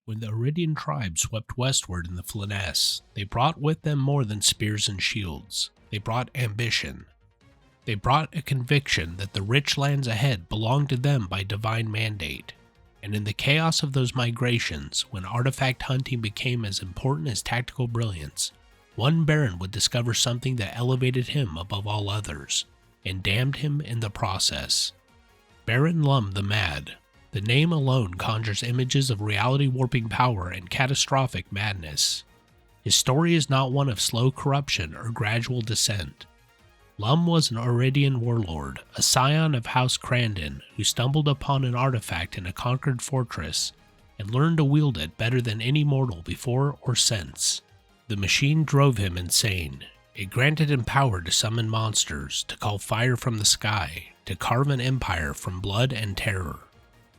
When the Oeridian tribe swept westward in the Flanaess, they brought with them more than spears and shields. They brought ambition. They brought a conviction that the rich lands ahead belonged to them by divine mandate. And in the chaos of those migrations, when artifact hunting became as important as tactical brilliance, one baron would discover something that elevated him above all others, and damned him in the process. Baron Lum the Mad. The name alone conjures images of reality-warping power and catastrophic madness. His story is not one of slow corruption or gradual descent. Lum was an Oeridian warlord, a scion of House Crandon, who stumbled upon an artifact in a conquered fortress and learned to wield it better than any mortal before or since. The machine drove him insane. It granted him power to summon monsters, to call fire from the sky, to carve an empire from blood and terror.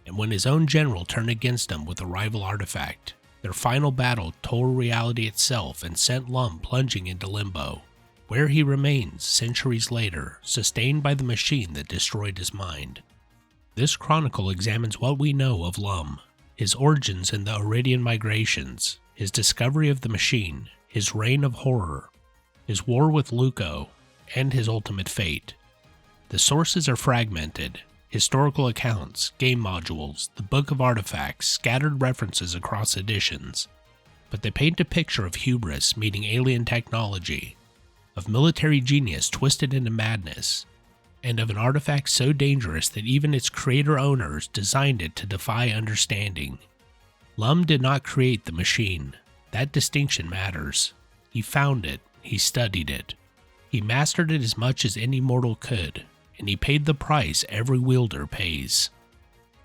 And when his own general turned against him with a rival artifact, their final battle tore reality itself and sent Lum plunging into Limbo, where he remains centuries later, sustained by the machine that destroyed his mind. This chronicle examines what we know of Lum, his origins in the Oeridian migrations, his discovery of the machine, his reign of horror, his war with Luco, and his ultimate fate. The sources are fragmented. Historical accounts, game modules, the Book of Artifacts, scattered references across editions. But they paint a picture of hubris meeting alien technology, of military genius twisted into madness, and of an artifact so dangerous that even its creator-owners designed it to defy understanding. Lum did not create the machine. That distinction matters. He found it, he studied it. He mastered it as much as any mortal could, and he paid the price every wielder pays.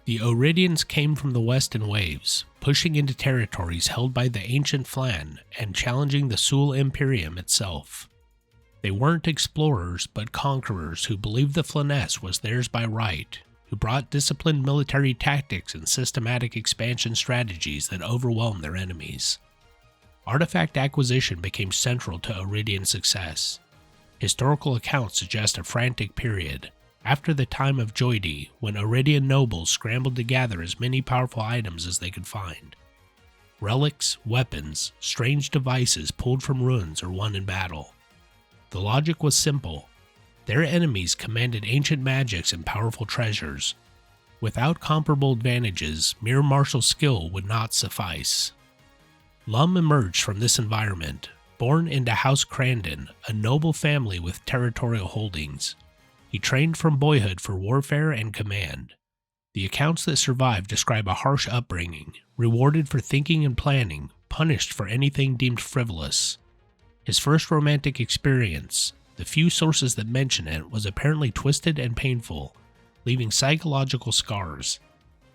The Oeridians came from the west in waves, pushing into territories held by the ancient Flan and challenging the Sul Imperium itself. They weren't explorers but conquerors who believed the Flanaess was theirs by right, who brought disciplined military tactics and systematic expansion strategies that overwhelmed their enemies. Artifact acquisition became central to Oeridian success. Historical accounts suggest a frantic period, after the time of Joidi, when Oeridian nobles scrambled to gather as many powerful items as they could find. Relics, weapons, strange devices pulled from ruins or won in battle. The logic was simple. Their enemies commanded ancient magics and powerful treasures. Without comparable advantages, mere martial skill would not suffice. Lum emerged from this environment, born into House Crandon, a noble family with territorial holdings. He trained from boyhood for warfare and command. The accounts that survive describe a harsh upbringing, rewarded for thinking and planning, punished for anything deemed frivolous. His first romantic experience, the few sources that mention it, was apparently twisted and painful, leaving psychological scars.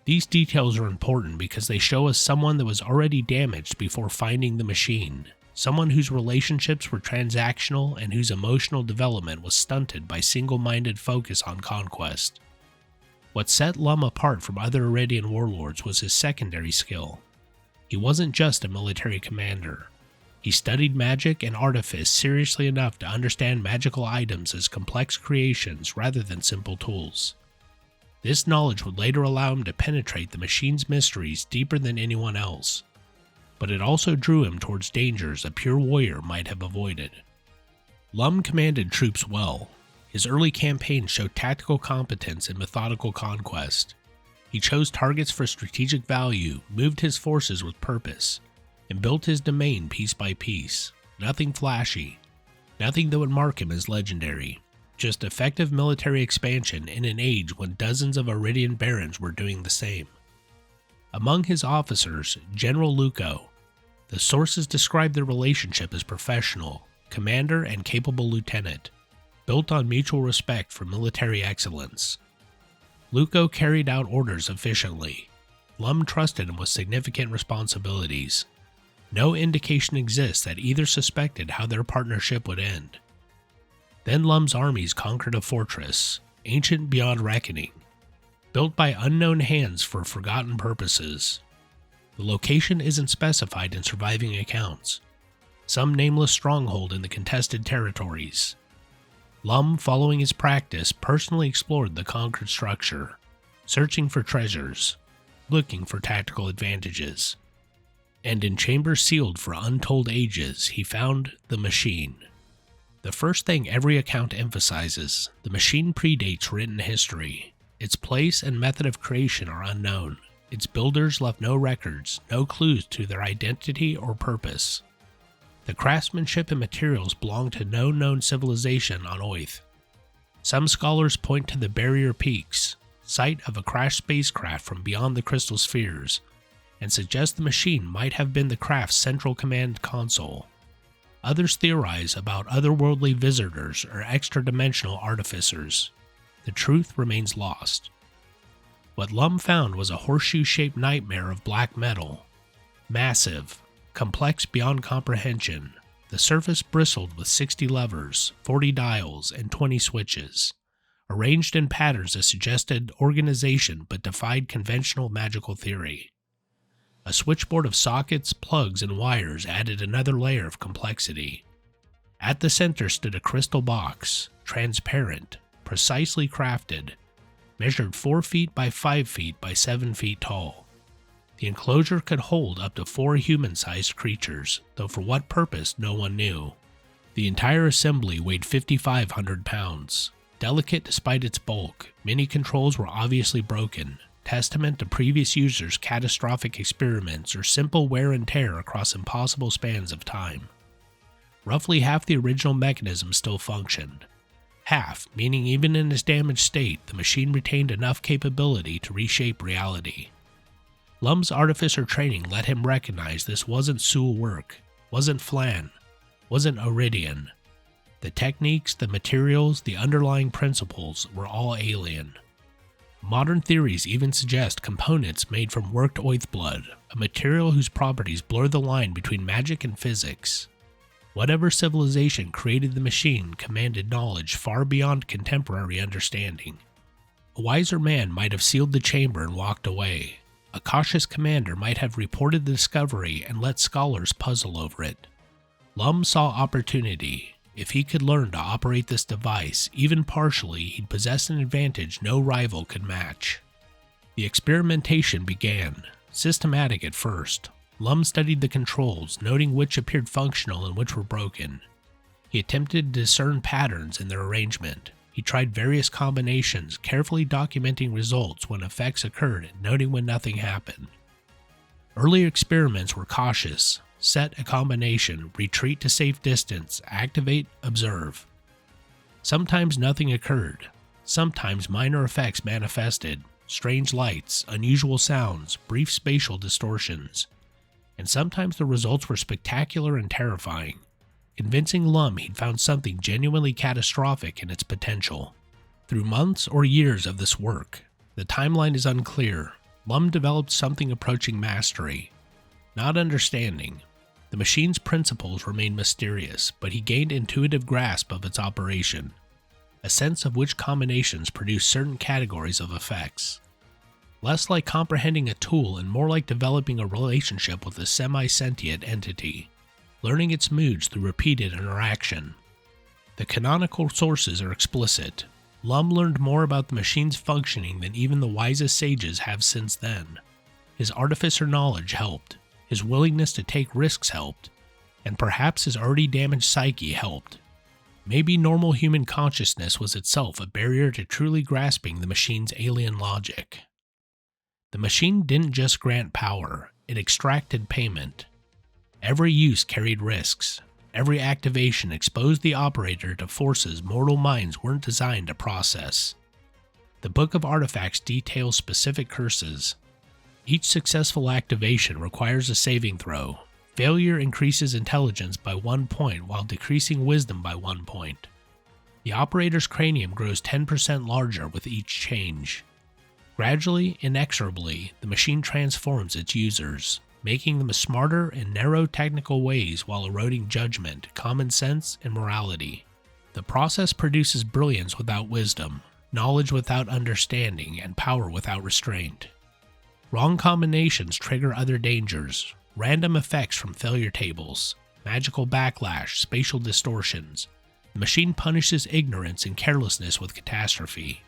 These details are important because they show us someone that was already damaged before finding the machine. Someone whose relationships were transactional and whose emotional development was stunted by single-minded focus on conquest. What set Lum apart from other Oeridian warlords was his secondary skill. He wasn't just a military commander. He studied magic and artifice seriously enough to understand magical items as complex creations rather than simple tools. This knowledge would later allow him to penetrate the machine's mysteries deeper than anyone else. But it also drew him towards dangers a pure warrior might have avoided. Lum commanded troops well. His early campaigns showed tactical competence and methodical conquest. He chose targets for strategic value, moved his forces with purpose, and built his domain piece by piece. Nothing flashy, nothing that would mark him as legendary, just effective military expansion in an age when dozens of Oeridian barons were doing the same. Among his officers, General Luco. The sources describe their relationship as professional, commander and capable lieutenant, built on mutual respect for military excellence. Luco carried out orders efficiently. Lum trusted him with significant responsibilities. No indication exists that either suspected how their partnership would end. Then Lum's armies conquered a fortress, ancient beyond reckoning, built by unknown hands for forgotten purposes. The location isn't specified in surviving accounts. Some nameless stronghold in the contested territories. Lum, following his practice, personally explored the conquered structure, searching for treasures, looking for tactical advantages. and in chambers sealed for untold ages, he found the machine. The first thing every account emphasizes, the machine predates written history. Its place and method of creation are unknown. Its builders left no records, no clues to their identity or purpose. The craftsmanship and materials belong to no known civilization on Oerth. Some scholars point to the Barrier Peaks, site of a crashed spacecraft from beyond the crystal spheres, and suggest the machine might have been the craft's central command console. Others theorize about otherworldly visitors or extra-dimensional artificers. The truth remains lost. What Lum found was a horseshoe-shaped nightmare of black metal. Massive, complex beyond comprehension, the surface bristled with 60 levers, 40 dials, and 20 switches, arranged in patterns that suggested organization but defied conventional magical theory. A switchboard of sockets, plugs, and wires added another layer of complexity. At the center stood a crystal box, transparent, precisely crafted, measured 4 feet by 5 feet by 7 feet tall. The enclosure could hold up to 4 human-sized creatures, though for what purpose no one knew. The entire assembly weighed 5,500 pounds. Delicate despite its bulk, many controls were obviously broken, testament to previous users' catastrophic experiments or simple wear and tear across impossible spans of time. Roughly half the original mechanism still functioned. Half, meaning even in its damaged state, the machine retained enough capability to reshape reality. Lum's artificer training let him recognize this wasn't Sul work, wasn't Flan, wasn't Oeridian. The techniques, the materials, the underlying principles were all alien. Modern theories even suggest components made from worked Oerth blood, a material whose properties blur the line between magic and physics. Whatever civilization created the machine commanded knowledge far beyond contemporary understanding. A wiser man might have sealed the chamber and walked away. A cautious commander might have reported the discovery and let scholars puzzle over it. Lum saw opportunity. If he could learn to operate this device, even partially, he'd possess an advantage no rival could match. The experimentation began, systematic at first. Lum studied the controls, noting which appeared functional and which were broken. He attempted to discern patterns in their arrangement. He tried various combinations, carefully documenting results when effects occurred and noting when nothing happened. Earlier experiments were cautious. Set a combination, retreat to safe distance, activate, observe. Sometimes nothing occurred. Sometimes minor effects manifested, strange lights, unusual sounds, brief spatial distortions. And sometimes the results were spectacular and terrifying, convincing Lum he'd found something genuinely catastrophic in its potential. Through months or years of this work, the timeline is unclear, Lum developed something approaching mastery, not understanding. The machine's principles remained mysterious, but he gained intuitive grasp of its operation, a sense of which combinations produce certain categories of effects. Less like comprehending a tool and more like developing a relationship with a semi-sentient entity, learning its moods through repeated interaction. The canonical sources are explicit. Lum learned more about the machine's functioning than even the wisest sages have since then. His artificer knowledge helped. His willingness to take risks helped, and perhaps his already damaged psyche helped. Maybe normal human consciousness was itself a barrier to truly grasping the machine's alien logic. The machine didn't just grant power, it extracted payment. Every use carried risks. Every activation exposed the operator to forces mortal minds weren't designed to process. The Book of Artifacts details specific curses. Each successful activation requires a saving throw. Failure increases intelligence by 1 point while decreasing wisdom by 1 point. The operator's cranium grows 10% larger with each change. Gradually, inexorably, the machine transforms its users, making them smarter in narrow technical ways while eroding judgment, common sense, and morality. The process produces brilliance without wisdom, knowledge without understanding, and power without restraint. Wrong combinations trigger other dangers, random effects from failure tables, magical backlash, spatial distortions. The machine punishes ignorance and carelessness with catastrophe.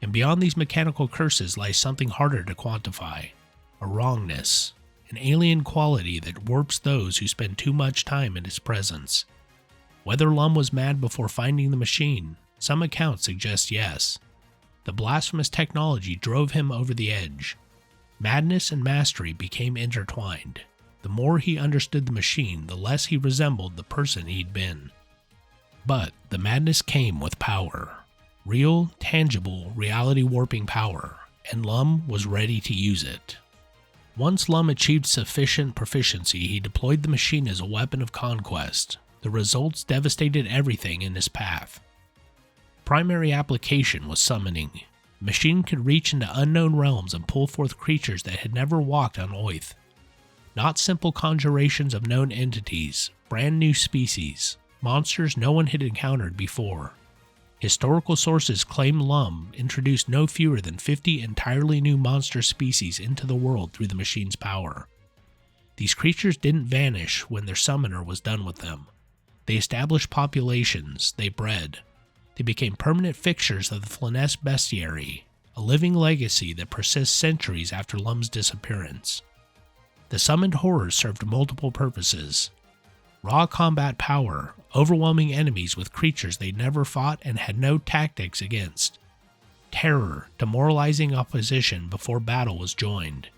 And beyond these mechanical curses lies something harder to quantify, a wrongness. an alien quality that warps those who spend too much time in its presence. Whether Lum was mad before finding the machine, some accounts suggest yes. The blasphemous technology drove him over the edge. Madness and mastery became intertwined. The more he understood the machine, the less he resembled the person he'd been. But the madness came with power. Real, tangible, reality-warping power, and Lum was ready to use it. Once Lum achieved sufficient proficiency, he deployed the machine as a weapon of conquest. The results devastated everything in his path. Primary application was summoning. The machine could reach into unknown realms and pull forth creatures that had never walked on Oerth. Not simple conjurations of known entities, brand new species, monsters no one had encountered before. Historical sources claim Lum introduced no fewer than 50 entirely new monster species into the world through the machine's power. These creatures didn't vanish when their summoner was done with them. They established populations, they bred. They became permanent fixtures of the Flanaess bestiary, a living legacy that persists centuries after Lum's disappearance. The summoned horrors served multiple purposes. Raw combat power, overwhelming enemies with creatures they'd never fought and had no tactics against. Terror, demoralizing opposition before battle was joined.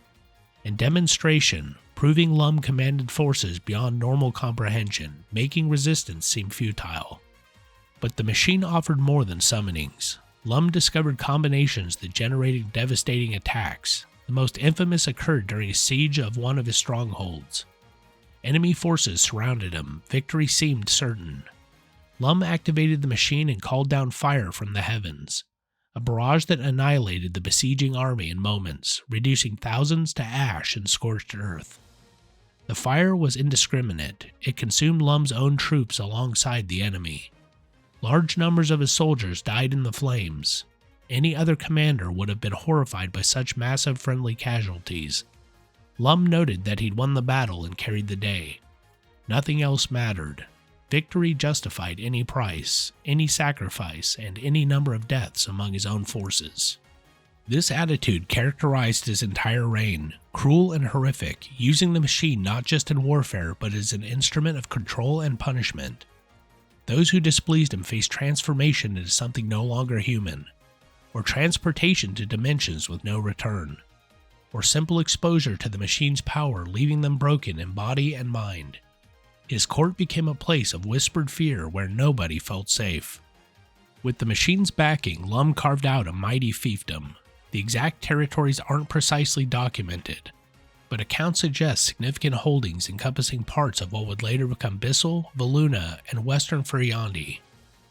And demonstration, proving Lum commanded forces beyond normal comprehension, making resistance seem futile. But the machine offered more than summonings. Lum discovered combinations that generated devastating attacks. The most infamous occurred during a siege of one of his strongholds. Enemy forces surrounded him. Victory seemed certain. Lum activated the machine and called down fire from the heavens, a barrage that annihilated the besieging army in moments, reducing thousands to ash and scorched earth. The fire was indiscriminate. It consumed Lum's own troops alongside the enemy. Large numbers of his soldiers died in the flames. Any other commander would have been horrified by such massive friendly casualties. Lum noted that he'd won the battle and carried the day. Nothing else mattered. Victory justified any price, any sacrifice, and any number of deaths among his own forces. This attitude characterized his entire reign, cruel and horrific, using the machine not just in warfare but as an instrument of control and punishment. Those who displeased him faced transformation into something no longer human, or transportation to dimensions with no return, or simple exposure to the machine's power leaving them broken in body and mind. His court became a place of whispered fear where nobody felt safe. With the machine's backing, Lum carved out a mighty fiefdom. The exact territories aren't precisely documented, but accounts suggest significant holdings encompassing parts of what would later become Bissell, Valuna, and Western Furiandi.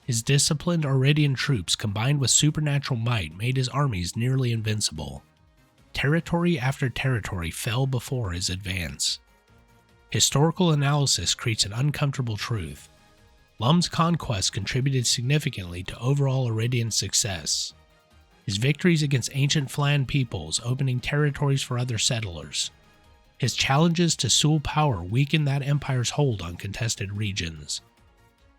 His disciplined Oeridian troops combined with supernatural might made his armies nearly invincible. Territory after territory fell before his advance. Historical analysis creates an uncomfortable truth. Lum's conquest contributed significantly to overall Oeridian success. His victories against ancient Flan peoples opening territories for other settlers. His challenges to Sul power weakened that empire's hold on contested regions.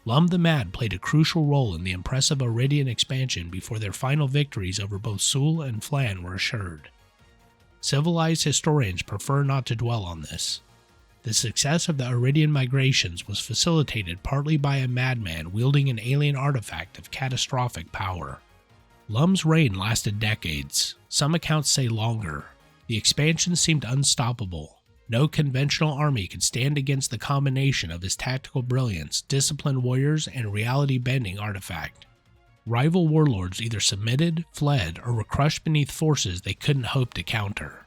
Lum the Mad played a crucial role in the impressive Oeridian expansion before their final victories over both Sul and Flan were assured. Civilized historians prefer not to dwell on this. The success of the Oeridian migrations was facilitated partly by a madman wielding an alien artifact of catastrophic power. Lum's reign lasted decades, some accounts say longer. The expansion seemed unstoppable. No conventional army could stand against the combination of his tactical brilliance, disciplined warriors, and reality-bending artifact. Rival warlords either submitted, fled, or were crushed beneath forces they couldn't hope to counter.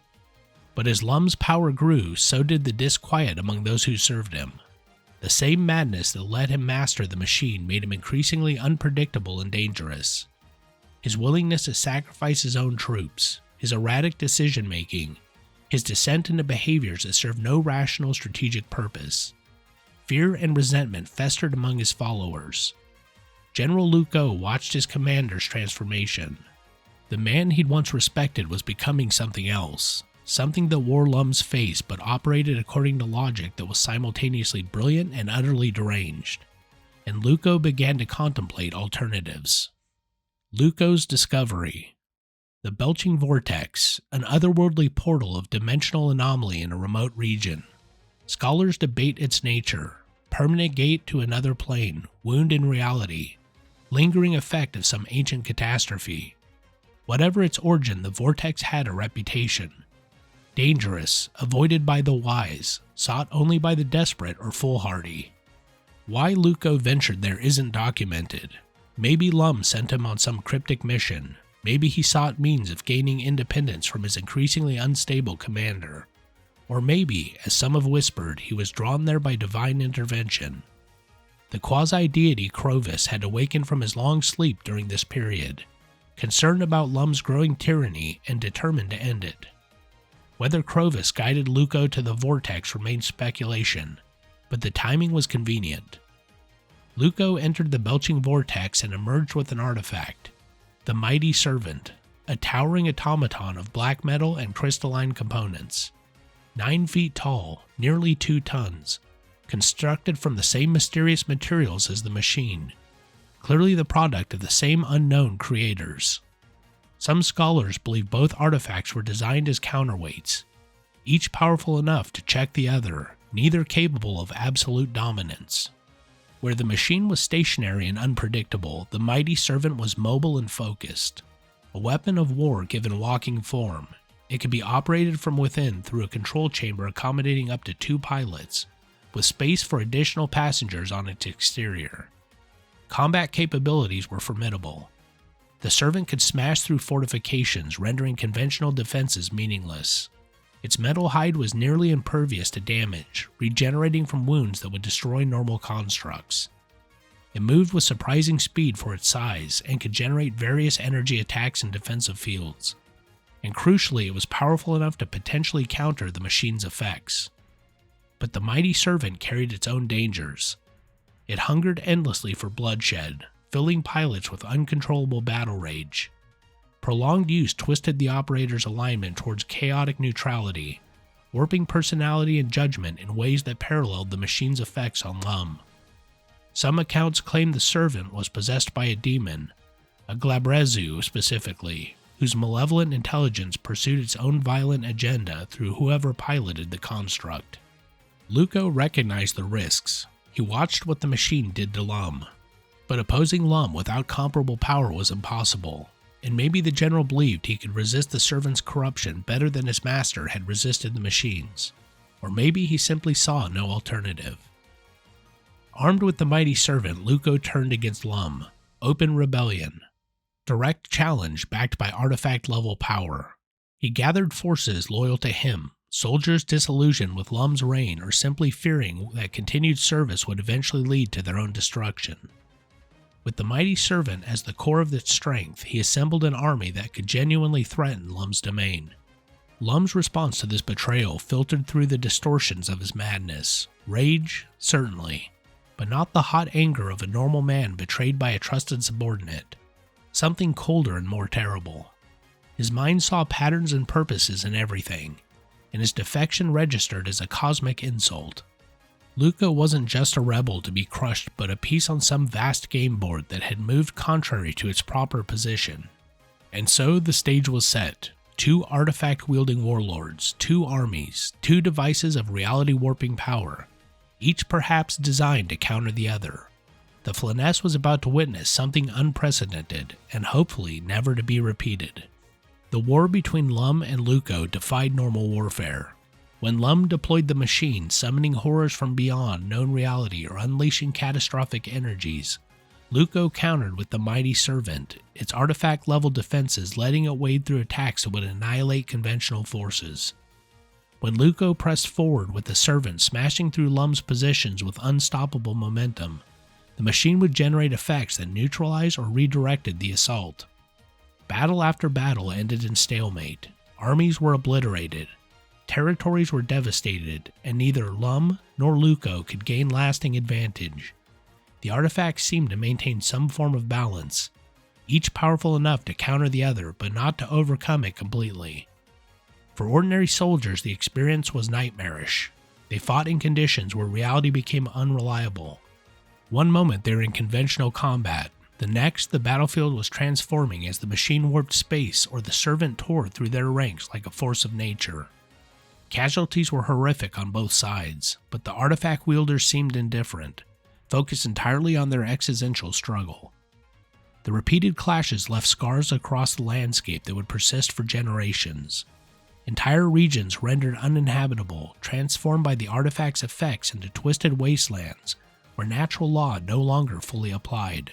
But as Lum's power grew, so did the disquiet among those who served him. The same madness that let him master the machine made him increasingly unpredictable and dangerous. His willingness to sacrifice his own troops, his erratic decision-making, his descent into behaviors that served no rational strategic purpose. Fear and resentment festered among his followers. General Luco watched his commander's transformation. The man he'd once respected was becoming something else, something that wore Lum's face but operated according to logic that was simultaneously brilliant and utterly deranged. And Luco began to contemplate alternatives. Luco's discovery. The belching vortex, an otherworldly portal of dimensional anomaly in a remote region. Scholars debate its nature, permanent gate to another plane, wound in reality, lingering effect of some ancient catastrophe. Whatever its origin, the vortex had a reputation. Dangerous, avoided by the wise, sought only by the desperate or foolhardy. Why Luco ventured there isn't documented. Maybe Lum sent him on some cryptic mission. Maybe he sought means of gaining independence from his increasingly unstable commander. Or maybe, as some have whispered, he was drawn there by divine intervention. The quasi-deity Crovis had awakened from his long sleep during this period, concerned about Lum's growing tyranny and determined to end it. Whether Crovis guided Luco to the vortex remains speculation, but the timing was convenient. Luco entered the belching vortex and emerged with an artifact, the Mighty Servant, a towering automaton of black metal and crystalline components. 9 feet tall, nearly 2 tons, constructed from the same mysterious materials as the machine, clearly the product of the same unknown creators. Some scholars believe both artifacts were designed as counterweights, each powerful enough to check the other, neither capable of absolute dominance. Where the machine was stationary and unpredictable, the Mighty Servant was mobile and focused. A weapon of war given walking form, it could be operated from within through a control chamber accommodating up to 2 pilots, with space for additional passengers on its exterior. Combat capabilities were formidable. The Servant could smash through fortifications, rendering conventional defenses meaningless. Its metal hide was nearly impervious to damage, regenerating from wounds that would destroy normal constructs. It moved with surprising speed for its size and could generate various energy attacks in defensive fields. And crucially, it was powerful enough to potentially counter the machine's effects. But the Mighty Servant carried its own dangers. It hungered endlessly for bloodshed, filling pilots with uncontrollable battle rage. Prolonged use twisted the operator's alignment towards chaotic neutrality, warping personality and judgment in ways that paralleled the machine's effects on Lum. Some accounts claim the Servant was possessed by a demon, a Glabrezu specifically, whose malevolent intelligence pursued its own violent agenda through whoever piloted the construct. Luco recognized the risks. He watched what the machine did to Lum. But opposing Lum without comparable power was impossible, and maybe the general believed he could resist the Servant's corruption better than his master had resisted the machine's. Or maybe he simply saw no alternative. Armed with the Mighty Servant, Luco turned against Lum. Open rebellion. Direct challenge backed by artifact-level power. He gathered forces loyal to him, soldiers disillusioned with Lum's reign or simply fearing that continued service would eventually lead to their own destruction. With the Mighty Servant as the core of its strength, he assembled an army that could genuinely threaten Lum's domain. Lum's response to this betrayal filtered through the distortions of his madness. Rage, certainly, but not the hot anger of a normal man betrayed by a trusted subordinate. Something colder and more terrible. His mind saw patterns and purposes in everything, and his defection registered as a cosmic insult. Luco wasn't just a rebel to be crushed, but a piece on some vast game board that had moved contrary to its proper position. And so the stage was set. 2 artifact-wielding warlords, 2 armies, 2 devices of reality-warping power, each perhaps designed to counter the other. The Flaness was about to witness something unprecedented, and hopefully never to be repeated. The war between Lum and Luco defied normal warfare. When Lum deployed the machine, summoning horrors from beyond known reality or unleashing catastrophic energies, Luco countered with the Mighty Servant, its artifact-level defenses letting it wade through attacks that would annihilate conventional forces. When Luco pressed forward with the Servant smashing through Lum's positions with unstoppable momentum, the machine would generate effects that neutralized or redirected the assault. Battle after battle ended in stalemate. Armies were obliterated. Territories were devastated, and neither Lum nor Luco could gain lasting advantage. The artifacts seemed to maintain some form of balance, each powerful enough to counter the other but not to overcome it completely. For ordinary soldiers, the experience was nightmarish. They fought in conditions where reality became unreliable. One moment they were in conventional combat, The next, the battlefield was transforming as the machine warped space or the servant tore through their ranks like a force of nature. Casualties were horrific on both sides, but the artifact wielders seemed indifferent, focused entirely on their existential struggle. The repeated clashes left scars across the landscape that would persist for generations. Entire regions rendered uninhabitable, transformed by the artifact's effects into twisted wastelands where natural law no longer fully applied.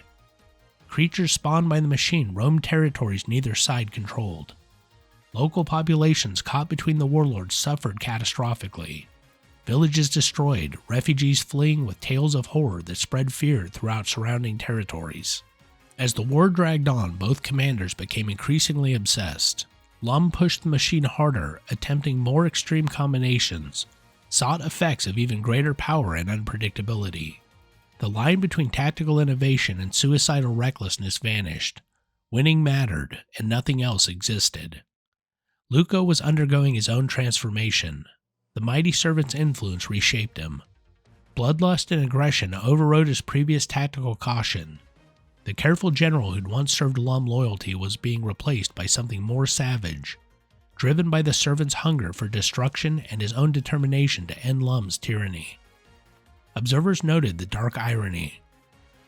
Creatures spawned by the machine roamed territories neither side controlled. Local populations caught between the warlords suffered catastrophically. Villages destroyed, refugees fleeing with tales of horror that spread fear throughout surrounding territories. As the war dragged on, both commanders became increasingly obsessed. Lum pushed the machine harder, attempting more extreme combinations, sought effects of even greater power and unpredictability. The line between tactical innovation and suicidal recklessness vanished. Winning mattered, and nothing else existed. Luco was undergoing his own transformation. The mighty servant's influence reshaped him. Bloodlust and aggression overrode his previous tactical caution. The careful general who'd once served Lum loyalty was being replaced by something more savage, driven by the servant's hunger for destruction and his own determination to end Lum's tyranny. Observers noted the dark irony.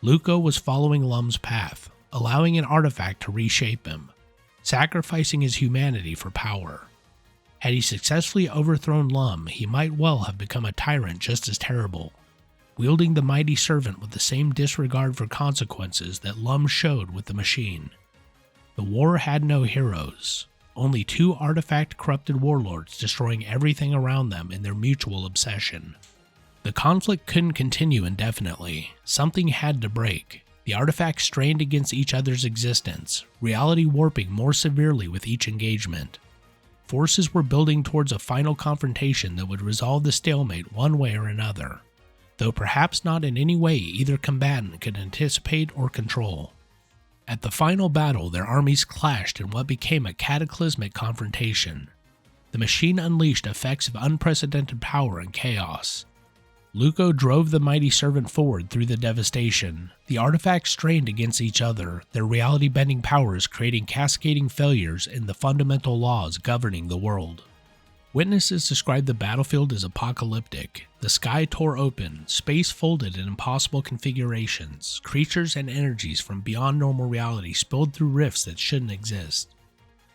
Luco was following Lum's path, allowing an artifact to reshape him, sacrificing his humanity for power. Had he successfully overthrown Lum, he might well have become a tyrant just as terrible, wielding the mighty servant with the same disregard for consequences that Lum showed with the machine. The war had no heroes, only two artifact-corrupted warlords destroying everything around them in their mutual obsession. The conflict couldn't continue indefinitely. Something had to break. The artifacts strained against each other's existence, reality warping more severely with each engagement. Forces were building towards a final confrontation that would resolve the stalemate one way or another, though perhaps not in any way either combatant could anticipate or control. At the final battle, their armies clashed in what became a cataclysmic confrontation. The machine unleashed effects of unprecedented power and chaos. Luco drove the mighty servant forward through the devastation. The artifacts strained against each other, their reality-bending powers creating cascading failures in the fundamental laws governing the world. Witnesses described the battlefield as apocalyptic. The sky tore open, space folded in impossible configurations, creatures and energies from beyond normal reality spilled through rifts that shouldn't exist.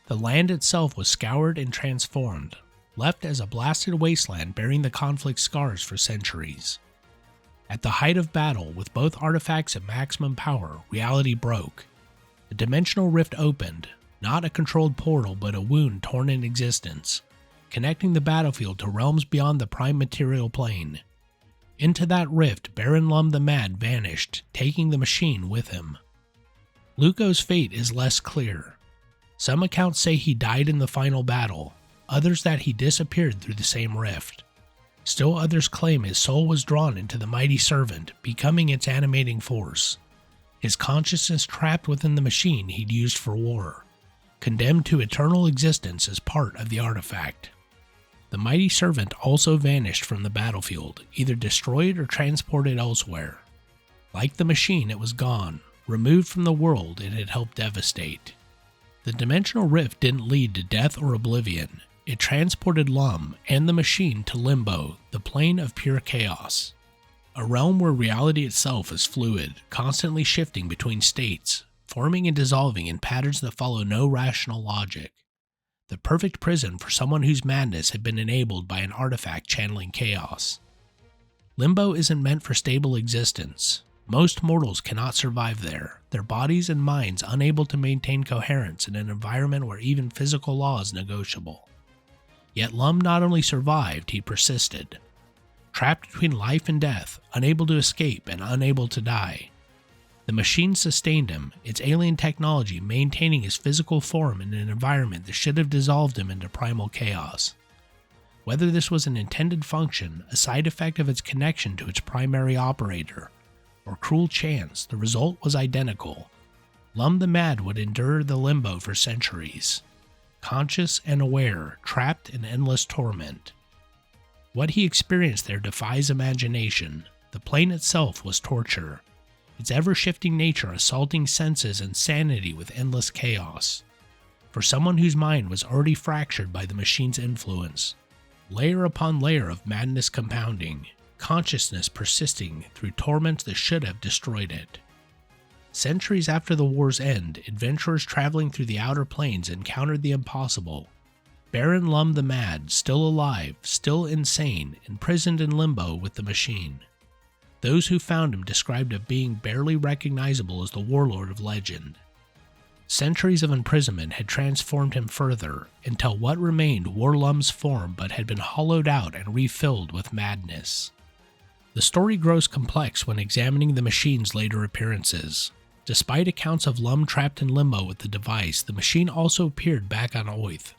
The land itself was scoured and transformed, left as a blasted wasteland bearing the conflict's scars for centuries. At the height of battle, with both artifacts at maximum power, reality broke. A dimensional rift opened, not a controlled portal but a wound torn in existence, connecting the battlefield to realms beyond the prime material plane. Into that rift, Baron Lum the Mad vanished, taking the machine with him. Luco's fate is less clear. Some accounts say he died in the final battle, others that he disappeared through the same rift. Still others claim his soul was drawn into the mighty servant, becoming its animating force. His consciousness trapped within the machine he'd used for war, condemned to eternal existence as part of the artifact. The mighty servant also vanished from the battlefield, either destroyed or transported elsewhere. Like the machine, it was gone, removed from the world it had helped devastate. The dimensional rift didn't lead to death or oblivion. It transported Lum and the machine to Limbo, the plane of pure chaos. A realm where reality itself is fluid, constantly shifting between states, forming and dissolving in patterns that follow no rational logic. The perfect prison for someone whose madness had been enabled by an artifact channeling chaos. Limbo isn't meant for stable existence. Most mortals cannot survive there, their bodies and minds unable to maintain coherence in an environment where even physical law is negotiable. Yet Lum not only survived, he persisted. Trapped between life and death, unable to escape and unable to die. The machine sustained him, its alien technology maintaining his physical form in an environment that should have dissolved him into primal chaos. Whether this was an intended function, a side effect of its connection to its primary operator, or cruel chance, the result was identical. Lum the Mad would endure the limbo for centuries, conscious and aware, trapped in endless torment. What he experienced there defies imagination. The plane itself was torture. its ever-shifting nature assaulting senses and sanity with endless chaos. For someone whose mind was already fractured by the machine's influence, layer upon layer of madness compounding, consciousness persisting through torments that should have destroyed it. Centuries after the war's end, adventurers traveling through the outer planes encountered the impossible. Baron Lum the Mad, still alive, still insane, imprisoned in limbo with the machine. Those who found him described a being barely recognizable as the warlord of legend. Centuries of imprisonment had transformed him further, until what remained wore Lum's form but had been hollowed out and refilled with madness. The story grows complex when examining the machine's later appearances. Despite accounts of Lum trapped in limbo with the device, the machine also appeared back on Oerth.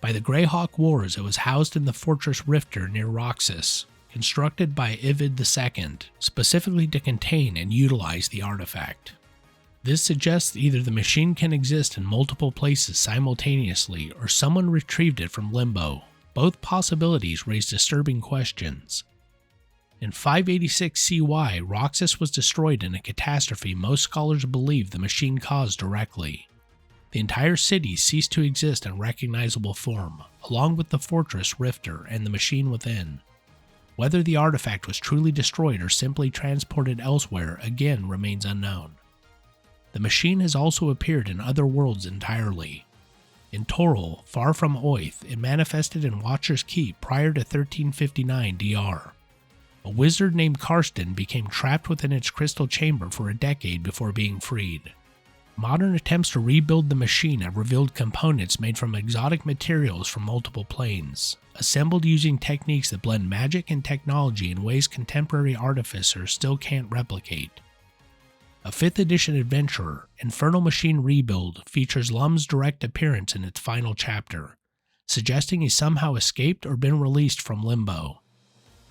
By the Greyhawk Wars, it was housed in the fortress Rifter near Roxas, constructed by Ivid II, specifically to contain and utilize the artifact. This suggests either the machine can exist in multiple places simultaneously or someone retrieved it from Limbo. Both possibilities raise disturbing questions. In 586 CY, Roxas was destroyed in a catastrophe most scholars believe the machine caused directly. The entire city ceased to exist in recognizable form, along with the fortress Rifter and the machine within. Whether the artifact was truly destroyed or simply transported elsewhere again remains unknown. The machine has also appeared in other worlds entirely. In Toril, far from Oerth, it manifested in Watcher's Keep prior to 1359 DR. A wizard named Karsten became trapped within its crystal chamber for a decade before being freed. Modern attempts to rebuild the machine have revealed components made from exotic materials from multiple planes, assembled using techniques that blend magic and technology in ways contemporary artificers still can't replicate. A 5th edition adventurer, Infernal Machine Rebuild, features Lum's direct appearance in its final chapter, suggesting he somehow escaped or been released from Limbo.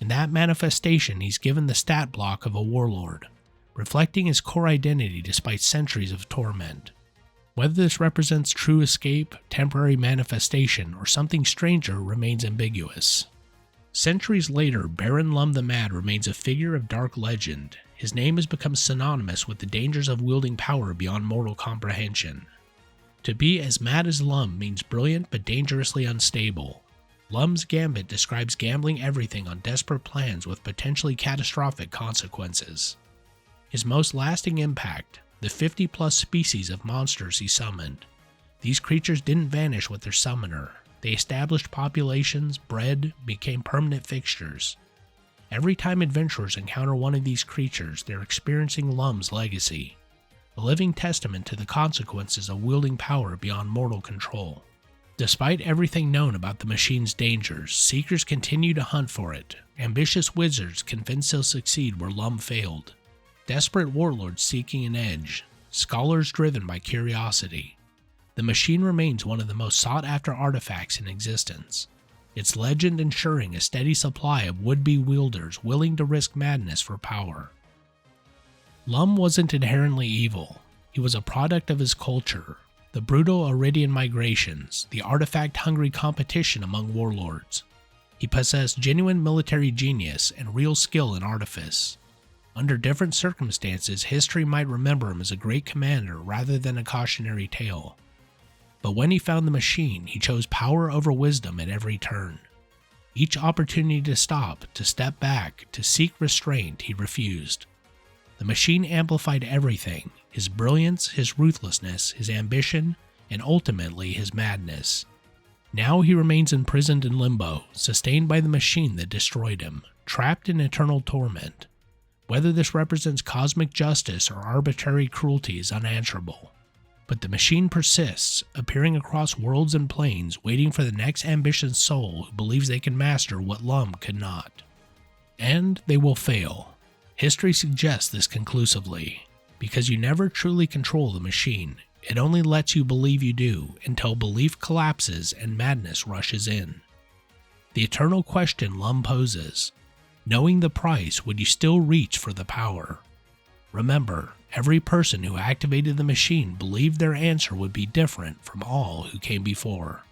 In that manifestation, he's given the stat block of a warlord, reflecting his core identity despite centuries of torment. Whether this represents true escape, temporary manifestation, or something stranger remains ambiguous. Centuries later, Baron Lum the Mad remains a figure of dark legend. His name has become synonymous with the dangers of wielding power beyond mortal comprehension. To be as mad as Lum means brilliant but dangerously unstable. Lum's gambit describes gambling everything on desperate plans with potentially catastrophic consequences. His most lasting impact, the 50+ species of monsters he summoned. These creatures didn't vanish with their summoner. They established populations, bred, became permanent fixtures. Every time adventurers encounter one of these creatures, they're experiencing Lum's legacy, a living testament to the consequences of wielding power beyond mortal control. Despite everything known about the machine's dangers, seekers continue to hunt for it, ambitious wizards convinced they'll succeed where Lum failed, desperate warlords seeking an edge, scholars driven by curiosity. The machine remains one of the most sought-after artifacts in existence, its legend ensuring a steady supply of would-be wielders willing to risk madness for power. Lum wasn't inherently evil. He was a product of his culture, the brutal Oeridian migrations, the artifact-hungry competition among warlords. He possessed genuine military genius and real skill in artifice. Under different circumstances, history might remember him as a great commander rather than a cautionary tale. But when he found the machine, he chose power over wisdom at every turn. Each opportunity to stop, to step back, to seek restraint, he refused. The machine amplified everything: his brilliance, his ruthlessness, his ambition, and ultimately his madness. Now he remains imprisoned in Limbo, sustained by the machine that destroyed him, trapped in eternal torment. Whether this represents cosmic justice or arbitrary cruelty is unanswerable. But the machine persists, appearing across worlds and planes, waiting for the next ambitious soul who believes they can master what Lum could not. And they will fail. History suggests this conclusively, because you never truly control the machine. It only lets you believe you do, until belief collapses and madness rushes in. The eternal question Lum poses: knowing the price, would you still reach for the power? Remember, every person who activated the machine believed their answer would be different from all who came before.